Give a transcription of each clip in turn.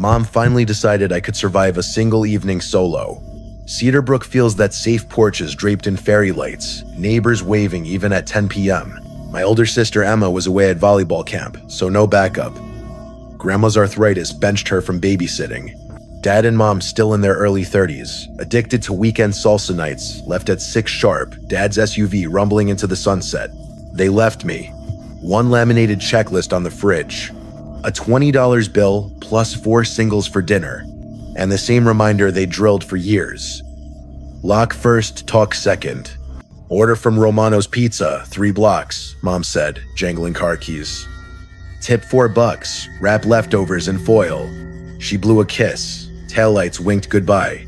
Mom finally decided I could survive a single evening solo. Cedarbrook feels that safe porches draped in fairy lights, neighbors waving even at 10 p.m. My older sister Emma was away at volleyball camp, so no backup. Grandma's arthritis benched her from babysitting. Dad and Mom still in their early 30s, addicted to weekend salsa nights, left at 6 sharp, Dad's SUV rumbling into the sunset. They left me. One laminated checklist on the fridge. A $20 bill plus 4 singles for dinner. And the same reminder they drilled for years. Lock first, talk second. Order from Romano's Pizza, 3 blocks, Mom said, jangling car keys. Tip $4, wrap leftovers in foil. She blew a kiss. Taillights winked goodbye.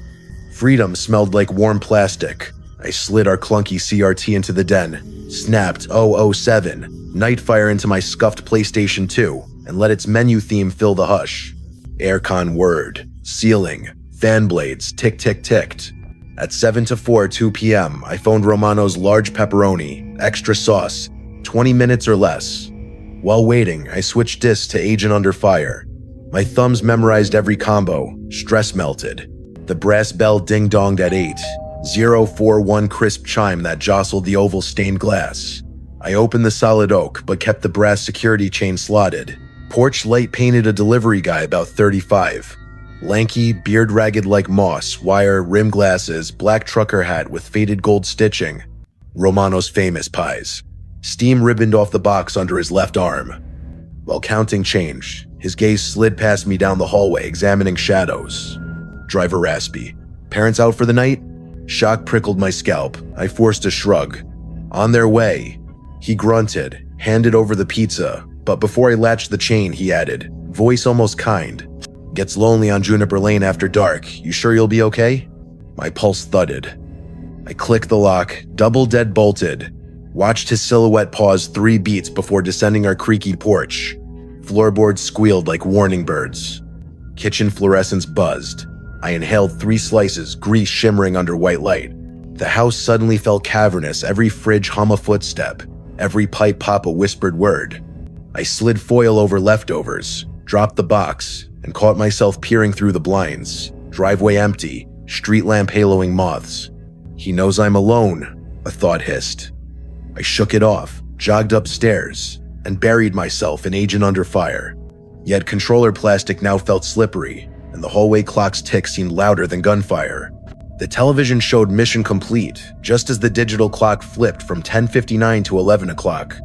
Freedom smelled like warm plastic. I slid our clunky CRT into the den, snapped 007, Nightfire into my scuffed PlayStation 2, and let its menu theme fill the hush. Aircon whirred, ceiling, fan blades ticked. At 7 to 4, 2 p.m., I phoned Romano's large pepperoni, extra sauce, 20 minutes or less. While waiting, I switched discs to Agent Under Fire. My thumbs memorized every combo, stress melted. The brass bell ding-donged at 8, 041 crisp chime that jostled the oval stained glass. I opened the solid oak, but kept the brass security chain slotted. Porch light painted a delivery guy about 35. Lanky, beard ragged like moss, wire, rim glasses, black trucker hat with faded gold stitching. Romano's famous pies. Steam ribboned off the box under his left arm. While counting change, his gaze slid past me down the hallway, examining shadows. Driver raspy. Parents out for the night? Shock prickled my scalp. I forced a shrug. On their way. He grunted, handed over the pizza, but before I latched the chain, he added, voice almost kind. Gets lonely on Juniper Lane after dark. You sure you'll be okay? My pulse thudded. I clicked the lock, double dead bolted, watched his silhouette pause 3 beats before descending our creaky porch. Floorboards squealed like warning birds. Kitchen fluorescence buzzed. I inhaled 3 slices, grease shimmering under white light. The house suddenly felt cavernous, every fridge hum a footstep, every pipe pop a whispered word. I slid foil over leftovers, dropped the box, and caught myself peering through the blinds. Driveway empty, street lamp haloing moths. He knows I'm alone, a thought hissed. I shook it off, jogged upstairs, and buried myself in Agent Under Fire. Yet controller plastic now felt slippery, and the hallway clock's tick seemed louder than gunfire. The television showed mission complete, just as the digital clock flipped from 10:59 to 11 o'clock.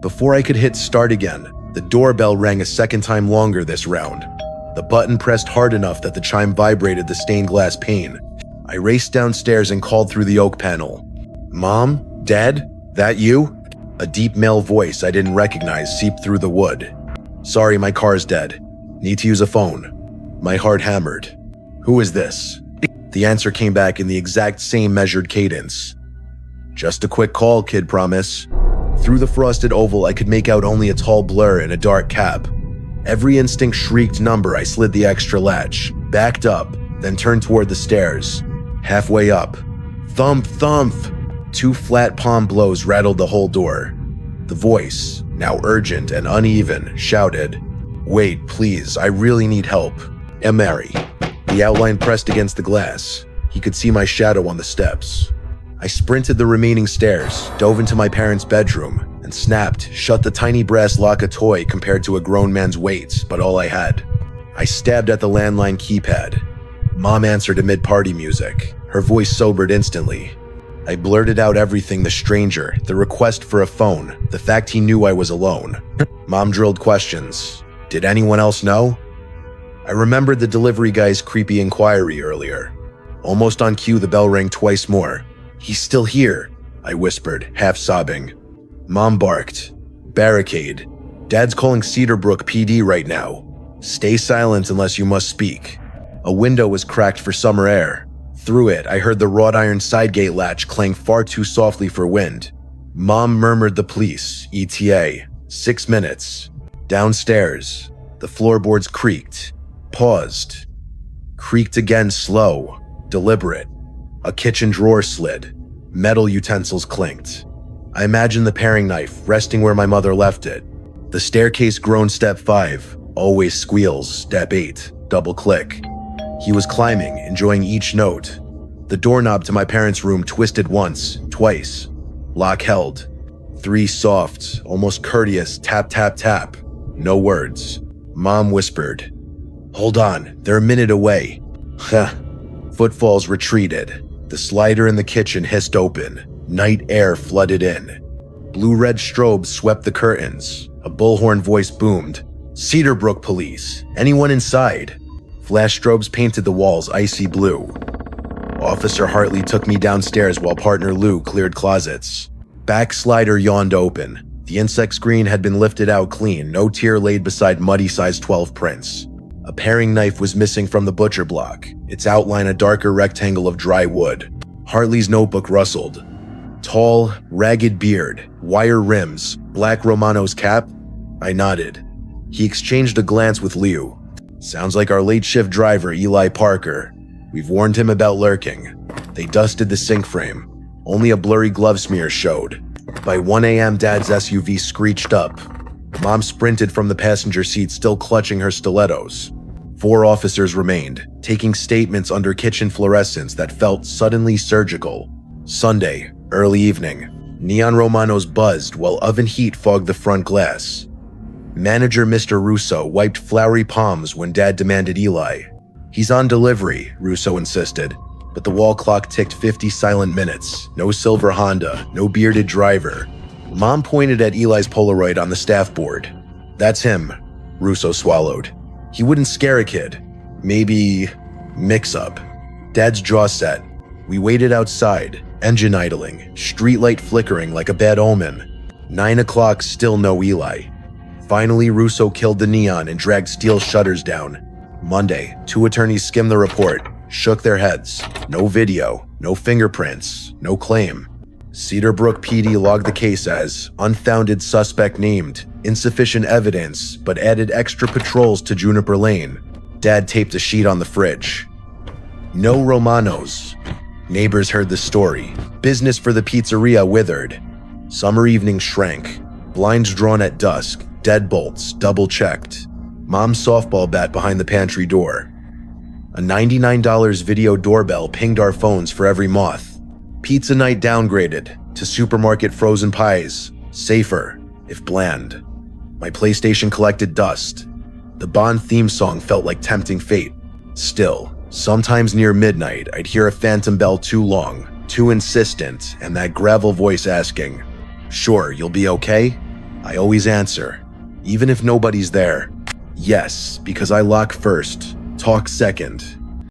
Before I could hit start again, the doorbell rang a second time longer this round. The button pressed hard enough that the chime vibrated the stained glass pane. I raced downstairs and called through the oak panel. Mom? Dad? That you? A deep male voice I didn't recognize seeped through the wood. Sorry, my car's dead. Need to use a phone. My heart hammered. Who is this? The answer came back in the exact same measured cadence. Just a quick call, kid, promise. Through the frosted oval, I could make out only a tall blur in a dark cap. Every instinct shrieked number. I slid the extra latch, backed up, then turned toward the stairs. Halfway up. Thump, thump! 2 flat palm blows rattled the whole door. The voice, now urgent and uneven, shouted, Wait, please, I really need help. Mary. The outline pressed against the glass. He could see my shadow on the steps. I sprinted the remaining stairs, dove into my parents' bedroom, and snapped, shut the tiny brass lock a toy compared to a grown man's weight, but all I had. I stabbed at the landline keypad. Mom answered amid party music. Her voice sobered instantly. I blurted out everything, the stranger, the request for a phone, the fact he knew I was alone. Mom drilled questions. Did anyone else know? I remembered the delivery guy's creepy inquiry earlier. Almost on cue, the bell rang twice more. He's still here, I whispered, half sobbing. Mom barked. Barricade. Dad's calling Cedarbrook PD right now. Stay silent unless you must speak. A window was cracked for summer air. Through it, I heard the wrought iron side gate latch clang far too softly for wind. Mom murmured the police, ETA. 6 minutes. Downstairs, the floorboards creaked, paused, creaked again, slow, deliberate. A kitchen drawer slid. Metal utensils clinked. I imagined the paring knife resting where my mother left it. The staircase groaned step 5, always squeals, step 8. Double click. He was climbing, enjoying each note. The doorknob to my parents' room twisted once, twice. Lock held. 3 soft, almost courteous tap tap tap. No words. Mom whispered, "Hold on, they're a minute away." Huh. Footfalls retreated. The slider in the kitchen hissed open. Night air flooded in. Blue-red strobes swept the curtains. A bullhorn voice boomed, "Cedarbrook Police. Anyone inside?" Flash strobes painted the walls icy blue. Officer Hartley took me downstairs while partner Lou cleared closets. Back slider yawned open. The insect screen had been lifted out clean, no tear laid beside muddy size 12 prints. A paring knife was missing from the butcher block, its outline a darker rectangle of dry wood. Hartley's notebook rustled. Tall, ragged beard, wire rims, black Romano's cap. I nodded. He exchanged a glance with Liu. "Sounds like our late shift driver, Eli Parker. We've warned him about lurking." They dusted the sink frame. Only a blurry glove smear showed. By 1 a.m., Dad's SUV screeched up. Mom sprinted from the passenger seat, still clutching her stilettos. 4 officers remained, taking statements under kitchen fluorescents that felt suddenly surgical. Sunday, early evening. Neon Romanos buzzed while oven heat fogged the front glass. Manager Mr. Russo wiped flowery palms when Dad demanded Eli. "He's on delivery," Russo insisted, but the wall clock ticked 50 silent minutes. No silver Honda, no bearded driver. Mom pointed at Eli's Polaroid on the staff board. "That's him," Russo swallowed. "He wouldn't scare a kid. Maybe mix-up." Dad's jaw set. We waited outside, engine idling, streetlight flickering like a bad omen. 9 o'clock, still no Eli. Finally, Russo killed the neon and dragged steel shutters down. Monday, 2 attorneys skimmed the report, shook their heads. No video, no fingerprints, no claim. Cedarbrook PD logged the case as unfounded suspect named, insufficient evidence, but added extra patrols to Juniper Lane. Dad taped a sheet on the fridge. No Romanos. Neighbors heard the story. Business for the pizzeria withered. Summer evenings shrank. Blinds drawn at dusk. Deadbolts double-checked. Mom's softball bat behind the pantry door. A $99 video doorbell pinged our phones for every moth. Pizza night downgraded to supermarket frozen pies. Safer, if bland. My PlayStation collected dust. The Bond theme song felt like tempting fate. Still, sometimes near midnight, I'd hear a phantom bell too long, too insistent, and that gravel voice asking, "Sure, you'll be okay?" I always answer, even if nobody's there. Yes, because I lock first, talk second,